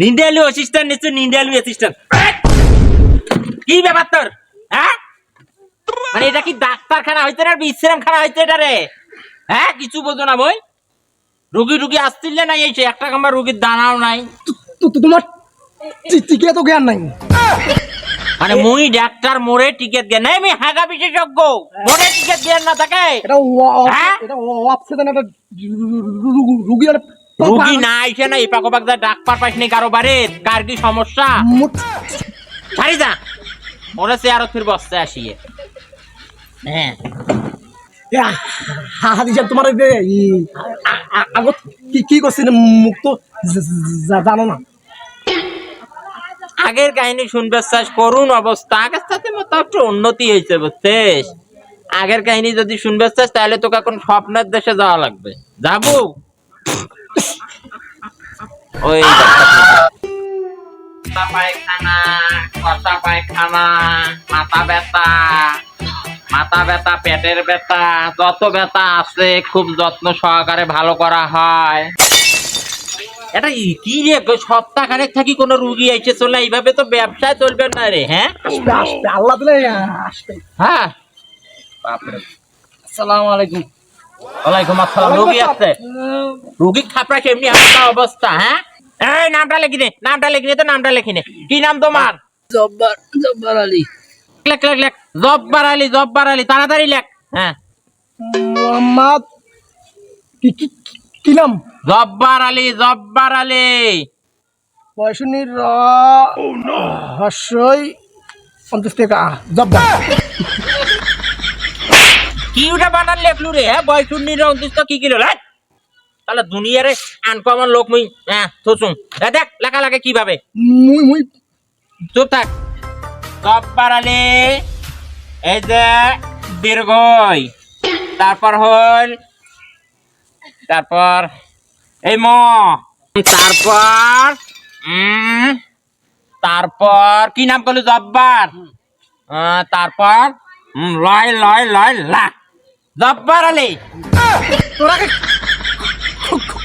নিন্দালু assistant নিশ্চয় নিন্দালু assistant কি ব্যাপার তোর হ্যাঁ মানে এটা কি ডাক্তারখানা হইতে না বিশ্রাম খানা হইতে এটা রে হ্যাঁ কিছু বোঝো না বই রুগী আসছিল না এই একটা কাম্বার রুগীর দানাও নাই তোমার টিকে তো জ্ঞান নাই মানে মুই ডাক্তার মোরে টিকেট জ্ঞান নাই আমি হাগা বিশেষজ্ঞ মোরে টিকেট জ্ঞান না থাকে এটা অপশন এটা রুগী রুগী না আইসে না এপাক ওপাক যা ডাক্তার পাইস নি কারো বাড়ি কার কি সমস্যা ছাড়ি যা ওরা চেয়ার ফির বসতে আসিয়ে হ্যাঁ হাদিজা তোমার আগত কি করছিল মুখ তো জানো না আগের কাহিনী শুনবে চাস করুন অবস্থা আগের সাথে মতো একটু উন্নতি হয়েছে বুঝছিস আগের কাহিনী যদি শুনবে চাস তাহলে তোকে এখন স্বপ্নের দেশে যাওয়া লাগবে যাবো ওই পায়খানা কষা পায়খানা মাথা ব্যথা পেটের ব্যথা যত ব্যথা আছে খুব যত্ন সহকারে ভালো করা হয় এটা কি রে সপ্তাহখানেক থাকি কোনো রুগী এসে চলে এইভাবে তো ব্যবসায় চলবে না রে হ্যাঁ আসবে আল্লাহ দিলে আসবে হ্যাঁ বাপরে আসসালামু আলাইকুম ওয়ালাইকুম আসসালাম রুগী আছে রুগী খাপড়া কেমনি হালকা অবস্থা হ্যাঁ এই নামটা লিখি নে তো নামটা লিখি নে কি নাম তোমার জব্বার আলী লেখ জব্বার আলী তাড়াতাড়ি লেখ হ্যাঁ মোহাম্মদ কি নাম জব্বার আলী বয়সুনির হর্ষই 50 টাকা জব্বার কি ওটা বানান লেখলু রে হ্যাঁ বয়সুন্নির 29 কি কিলো লাগ তাহলে দুনিয়ারে আনকমন লোক মুই হ্যাঁ থুসুম দেখ লেখা লাগে কিভাবে মুই চুপ থাক জব্বার আলী এই যে দীর্ঘই তারপর হল তারপর এই ম তারপর কি নাম করলি জব্বার তারপর লয় লা জব্বার আলী তোরা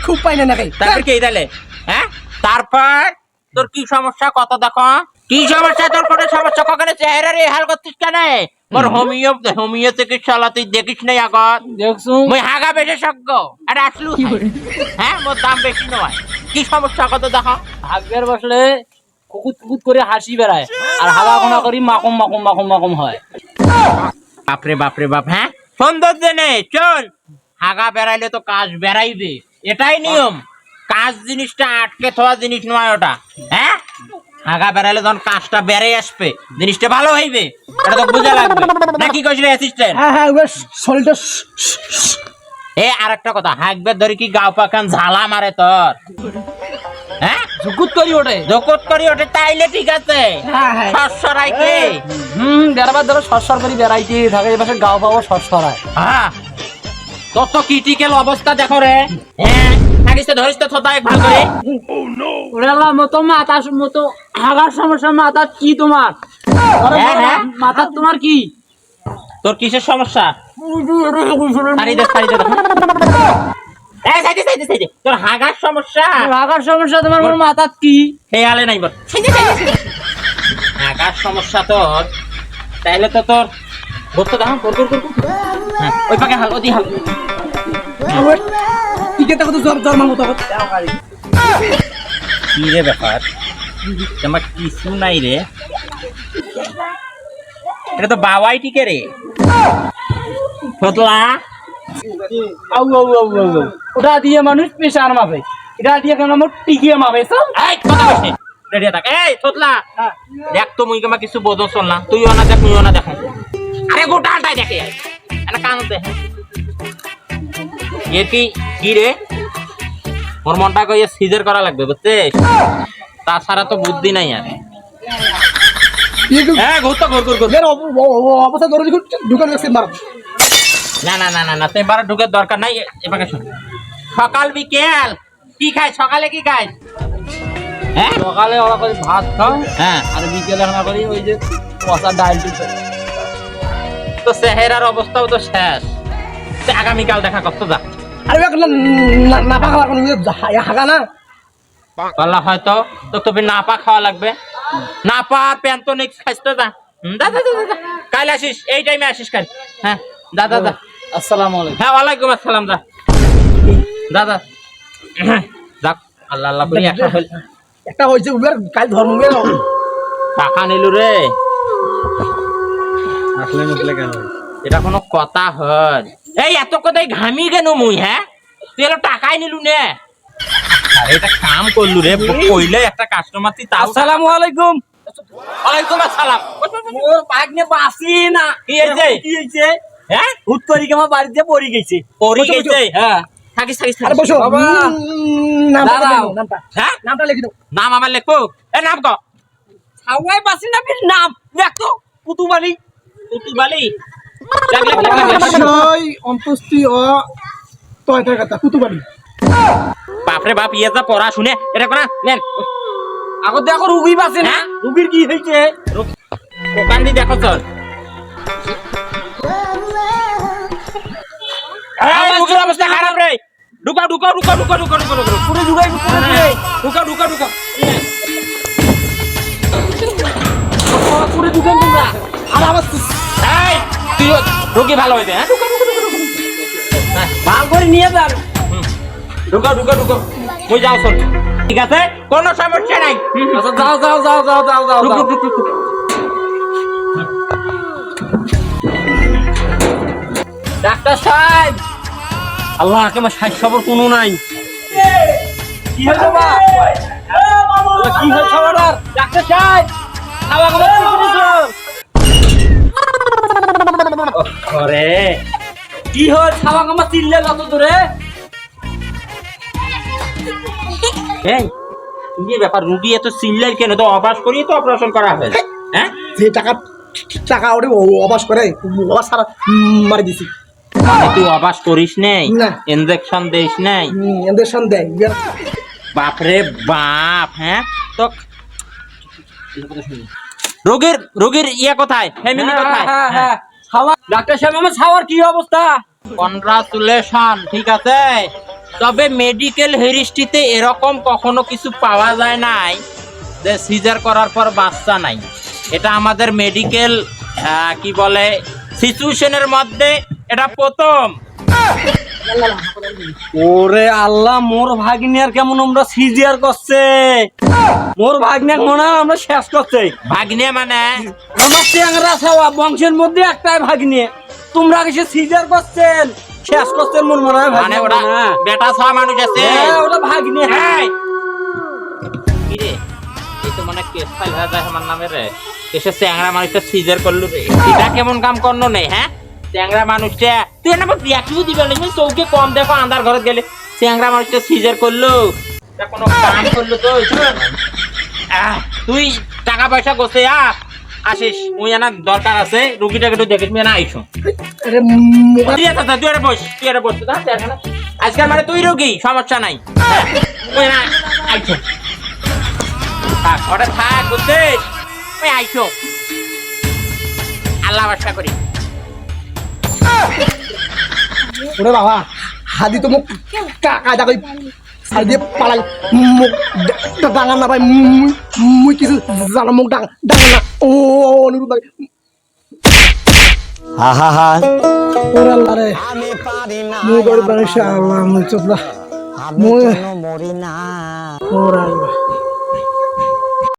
খুব পাই না নাকি তারপর কি তাহলে হ্যাঁ তারপর তোর কি সমস্যা কত দেখো কি সমস্যা তোর কোনো সমস্যা কখনো চেহারা রে হাল করছিস কেন মোর হোমিও চিকিৎসালয় তুই দেখিস নাই আগত দেখছো মুই হাগা বিশেষজ্ঞ আরে আসলু হ্যাঁ মোর দাম বেশি নয় কি সমস্যা কত দেখো ভাগ্যের বসলে কুকুত করে হাসি বেড়ায় আর হাওয়া গোনা করি মাকম হয় বাপরে বাপ হ্যাঁ সৌন্দর্য নেই চল হাগা বেড়াইলে তো কাজ বেড়াইবে এটাই নিয়ম কাজ জিনিসটা আটকে থাকা জিনিস নয় ওটা হ্যাঁ আগা বেড়ালে যখন কাজটা বেড়ে আসবে জিনিসটা ভালো হইবে এটা তো বুঝা লাগবে নাকি কইছিস অ্যাসিস্ট্যান্ট হ্যাঁ শরীরটা এ আরেকটা কথা হাগবে ধরে কি গাও পাকান ঝালা মারে তোর হ্যাঁ জুকুত করি ওঠে তাইলে ঠিক আছে সরসরাই কি বেড়াবার ধরো সরসর করে বেড়াইতে থাকে এবার গাও পাবো সরসরায় হ্যাঁ তত ক্রিটিক্যাল অবস্থা দেখো রে হ্যাঁ থাকিসে ধরিস তো থতা এক ভাগ করে ওরেলা মতো হাগার সমস্যা মাথা কি তোমার হ্যাঁ মাথা তোমার কি তোর কিসের সমস্যা সারি দে সাইডে তোর হাগার সমস্যা তোমার মোর মাথা কি খেয়ালে নাই বল হাগার সমস্যা তোর তাইলে তো তোর বলতো দেখো কর হ্যাঁ ওই পাকে হাল ওদি হাল টিকেটটা কত জর্মার মতো কি রে ব্যাপার তোমার কিছু নাই রে এটা তো বাবাই টিকে রে ফতলা ওটা দিয়ে মানুষ পেশার মাপে এটা দিয়ে কেন আমার টিকিয়ে মাপে এই কথা বসে রেডি থাক এই ফতলা দেখ তো মুই কেমন কিছু বোঝো চল না তুইও না দেখ মুইও না দেখ আরে গোটাটাই দেখে এটা কান দে এ কি রে মোর মনটা কইয়া সিজার করা লাগবে বুঝছিস তাছাড়া তো বুদ্ধি নাই আর হ্যাঁ ঘুর অবস্থা ধরে ঢুকান গেছে মার না তেবার ঢুকে দরকার নাই এবারে শোন সকাল বিকেল কি খায় সকালে কি খায় হ্যাঁ সকালে ওরা করে ভাত খাও হ্যাঁ আর বিকেলে আমরা করি ওই যে কষা ডাল তো চেহারার অবস্থাও তো শেষ আগামীকাল দেখা করতে যা আরে না পাকা কোনো হাগা না বললা হয়তো তো তবে না পা খাওয়া লাগবে না পা প্যান্টনিক্স খাইতে যা দাদা দাদা কাল আসিস এই টাইমে আসিস কাল হ্যাঁ দাদা দাদা আসসালামু আলাইকুম। হ্যাঁ ওয়ালাইকুম আসসালাম দাদা যাক আল্লাহ আল্লাহ করি একটা হয়েছে উবের কাল ধর্ম টাকা নিলু রে এটা কোনো কথা হয় এই এত কথাই ঘামি কেন মুই হ্যাঁ তুই এলো টাকাই নিলু নে আরে এটা কাম করলু রে কইলে একটা কাস্টমার তুই তাও আসসালামু আলাইকুম। ওয়ালাইকুম আসসালাম মোর ভাগ্নে বাসি না। কি হয়েছে কি হইছে? হ্যাঁ হুট করে কি আমার বাড়িতে পড়ে গেছে। পরি গেছে হ্যাঁ থাকিস থাকিস আরে বসো বাবা। নামটা দাঁড়াও। নামটা হ্যাঁ নামটা লিখে দাও নাম আমার লেখো এ নাম ক হাওয়াই বাসি না বির নাম দেখো কুতুবালি। কুতুবালি লেখ লেখ লেখ, লেখ, লেখ। অবশ্যই অন্ত্যেষ্টি ও তয়টার কথা কুতুবাড়ি বাপরে বাপ ইয়ে যা পড়া শুনে এটা কোনা নেন আগত দেখো রুগী বাসে না। হ্যাঁ? রুগীর কি হইছে? দোকান দিয়ে দেখো চল এই রোগীর অবস্থা খারাপ রে ঢুকা ঢুকা ঢুকা ঢুকা ঢুকা ঢুকা ঢুকা পুরো জুগাই পুরো জুগাই ঢুকা ঢুকা ঢুকা পুরো জুগাই তোমরা। আর আবার এই তুই রোগী ভালো হয়েছে হ্যাঁ ভাগ করে নিয়ে যান। ঢুকা ঢুকা ঢুকা তুই যাও চল ঠিক আছে কোনো সমস্যা নাই আচ্ছা যাও যাও যাও যাও যাও যাও ঢুক, যাও। ঢুক, ঢুক, ঢুক। ডাক্তার সাহেব আল্লাহ আমার ষাট খবর কোনো নাই। কি হয়েছে বাবা? কি হয়েছে আমার? ডাক্তার সাহেব খাওয়া খাবার কি করেছো? ওরে কি হয়েছে? খাওয়া খাবার চিল্লে যত দূরে। এই কি ব্যাপার রুগী এত চিল্লাই কেন তো অবাস করি তো অপারেশন করা হয়েছে হ্যাঁ যে টাকা টাকা ওরে অবাস করে অবাস সারা মারি দিছি মানে তুই অবাস করিস নেই না। ইনজেকশন দিস নাই ইঞ্জেকশন দেয় বাপরে বাপ হ্যাঁ তো রোগীর রোগীর ইয়ে কোথায় ফ্যামিলি কোথায় হ্যাঁ হ্যাঁ খাওয়া ডাক্তার সাহেব আমার খাওয়ার কি অবস্থা? কনগ্রাচুলেশন ঠিক আছে তবে মেডিকেল হিস্ট্রিতে এরকম কখনো কিছু পাওয়া যায় নাই যে সিজার করার পর বাচ্চা নাই এটা আমাদের মেডিকেল কি বলে সিচুয়েশনের মধ্যে এটা প্রথম ওরে আল্লাহ মোর ভাগ্নিয়ার কেমন আমরা সিজিয়ার করছে। মোর ভাগ্নে মনে হয় আমরা শেষ করছে। ভাগ্নে মানে আমার চ্যাংরা ছাওয়া বংশের মধ্যে একটাই ভাগ্নে তোমরা কিছু সিজার করছেন শেষ করছেন মোর মনে হয় মানে ভাগ্নে ওরা না। বেটা ছয় মানুষ আছে হ্যাঁ, ওটা ভাগ্নে হ্যাঁ। এই! কি রে এই তো মানে কেস ফাইল হয়ে যায় আমার নামে রে এসে চ্যাংরা মানুষটা সিজার করলো রে এটা কেমন কাম করলো নেই হ্যাঁ চ্যাংরা মানুষটা তুই না রিয়াক্টিভ দিবে না চৌকে কম দেখো আন্ধার ঘরে গেলে চ্যাংরা মানুষটা সিজার করলো এটা কোনো কাম করলো তো তুই টাকা পয়সা গোছে আসিস মুই না দরকার আছে রুগীটাকে একটু দেখে না আইসো আরে তুই এটা তুই এটা বস তুই এটা বস আজকাল মানে তুই রোগী সমস্যা নাই তুই না আইসো থাক ওটা থাক বুঝছিস তুই আইসো আল্লাহ ভরসা করি ওরে বাবা হাদি তো মুখ কাজা কই সাইড দিয়ে পালাই মুখ ডাঙা না ভাই মুই কিছু জানা মুখ ডাঙা না ও অনুরূপ ভাই আহা ওরে আল্লাহ রে আমি পারি না মুই গরিব মানুষ আল্লাহ মুই চোপলা আমি মুই কেন মরি না ওরে আল্লাহ